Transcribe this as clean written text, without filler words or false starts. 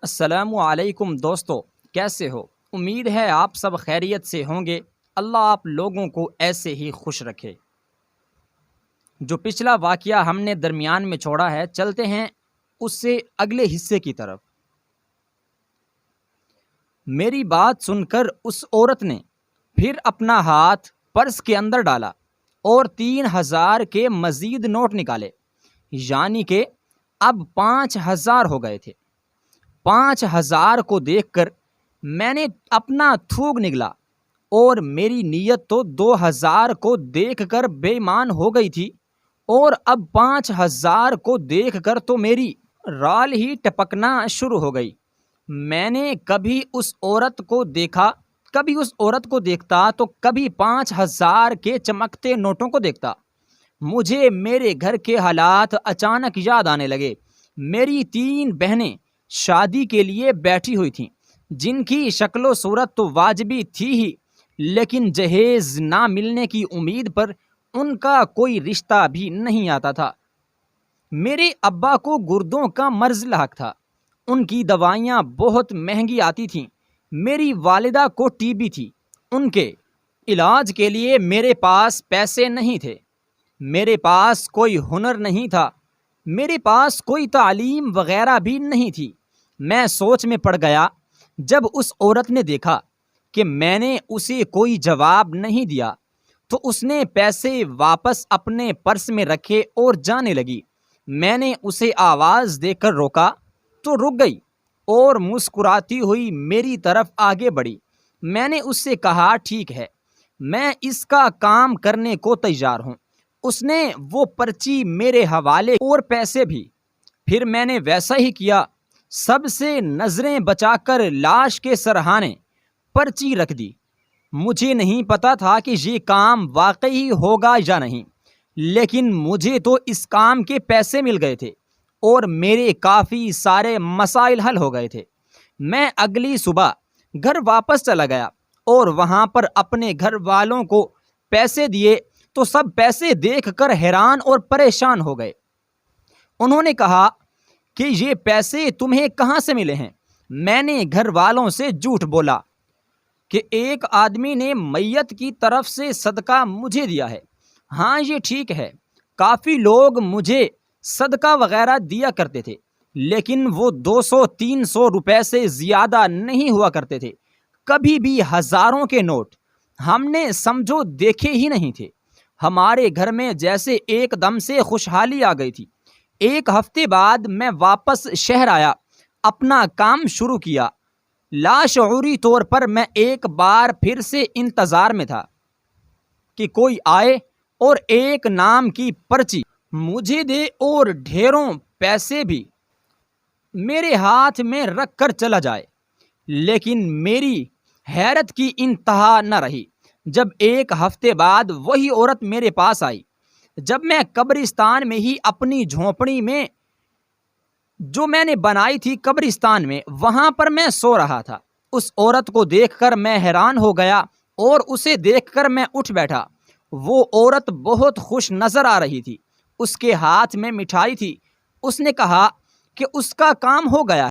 السلام علیکم دوستو، کیسے ہو؟ امید ہے آپ سب خیریت سے ہوں گے۔ اللہ آپ لوگوں کو ایسے ہی خوش رکھے۔ جو پچھلا واقعہ ہم نے درمیان میں چھوڑا ہے، چلتے ہیں اس سے اگلے حصے کی طرف۔ میری بات سن کر اس عورت نے پھر اپنا ہاتھ پرس کے اندر ڈالا اور 3000 کے مزید نوٹ نکالے، یعنی کہ اب 5000 ہو گئے تھے۔ 5000 کو دیکھ کر میں نے اپنا تھوک نگلا اور میری نیت تو 2000 کو دیکھ کر بے ایمان ہو گئی تھی، اور اب 5000 کو دیکھ کر تو میری رال ہی ٹپکنا شروع ہو گئی۔ میں نے کبھی اس عورت کو دیکھتا تو کبھی 5000 کے چمکتے نوٹوں کو دیکھتا۔ مجھے میرے گھر کے حالات اچانک یاد آنے لگے۔ میری 3 بہنیں شادی کے لیے بیٹھی ہوئی تھیں، جن کی شکل و صورت تو واجبی تھی ہی، لیکن جہیز نہ ملنے کی امید پر ان کا کوئی رشتہ بھی نہیں آتا تھا۔ میرے ابا کو گردوں کا مرض لاحق تھا، ان کی دوائیاں بہت مہنگی آتی تھیں۔ میری والدہ کو ٹی بی تھی، ان کے علاج کے لیے میرے پاس پیسے نہیں تھے۔ میرے پاس کوئی ہنر نہیں تھا، میرے پاس کوئی تعلیم وغیرہ بھی نہیں تھی۔ میں سوچ میں پڑ گیا جب اس عورت نے دیکھا کہ میں نے اسے کوئی جواب نہیں دیا، تو اس نے پیسے واپس اپنے پرس میں رکھے اور جانے لگی۔ میں نے اسے آواز دے کر روکا تو رک گئی اور مسکراتی ہوئی میری طرف آگے بڑھی۔ میں نے اس سے کہا، ٹھیک ہے، میں اس کا کام کرنے کو تیار ہوں۔ اس نے وہ پرچی میرے حوالے اور پیسے بھی۔ پھر میں نے ویسا ہی کیا، سب سے نظریں بچا کر لاش کے سرہانے پرچی رکھ دی۔ مجھے نہیں پتا تھا کہ یہ کام واقعی ہوگا یا نہیں، لیکن مجھے تو اس کام کے پیسے مل گئے تھے اور میرے کافی سارے مسائل حل ہو گئے تھے۔ میں اگلی صبح گھر واپس چلا گیا اور وہاں پر اپنے گھر والوں کو پیسے دیے تو سب پیسے دیکھ کر حیران اور پریشان ہو گئے۔ انہوں نے کہا کہ یہ پیسے تمہیں کہاں سے ملے ہیں؟ میں نے گھر والوں سے جھوٹ بولا کہ ایک آدمی نے میت کی طرف سے صدقہ مجھے دیا ہے۔ ہاں، یہ ٹھیک ہے، کافی لوگ مجھے صدقہ وغیرہ دیا کرتے تھے، لیکن وہ 200-300 روپے سے زیادہ نہیں ہوا کرتے تھے، کبھی بھی ہزاروں کے نوٹ ہم نے سمجھو دیکھے ہی نہیں تھے۔ ہمارے گھر میں جیسے ایک دم سے خوشحالی آ گئی تھی۔ 1 ہفتے بعد میں واپس شہر آیا، اپنا کام شروع کیا۔ لاشعوری طور پر میں ایک بار پھر سے انتظار میں تھا کہ کوئی آئے اور ایک نام کی پرچی مجھے دے اور ڈھیروں پیسے بھی میرے ہاتھ میں رکھ کر چلا جائے۔ لیکن میری حیرت کی انتہا نہ رہی جب 1 ہفتے بعد وہی عورت میرے پاس آئی، جب میں قبرستان میں ہی اپنی جھونپڑی میں جو میں نے بنائی تھی قبرستان میں، وہاں پر میں سو رہا تھا۔ اس عورت کو دیکھ کر میں حیران ہو گیا اور اسے دیکھ کر میں اٹھ بیٹھا۔ وہ عورت بہت خوش نظر آ رہی تھی، اس کے ہاتھ میں مٹھائی تھی۔ اس نے کہا کہ اس کا کام ہو گیا۔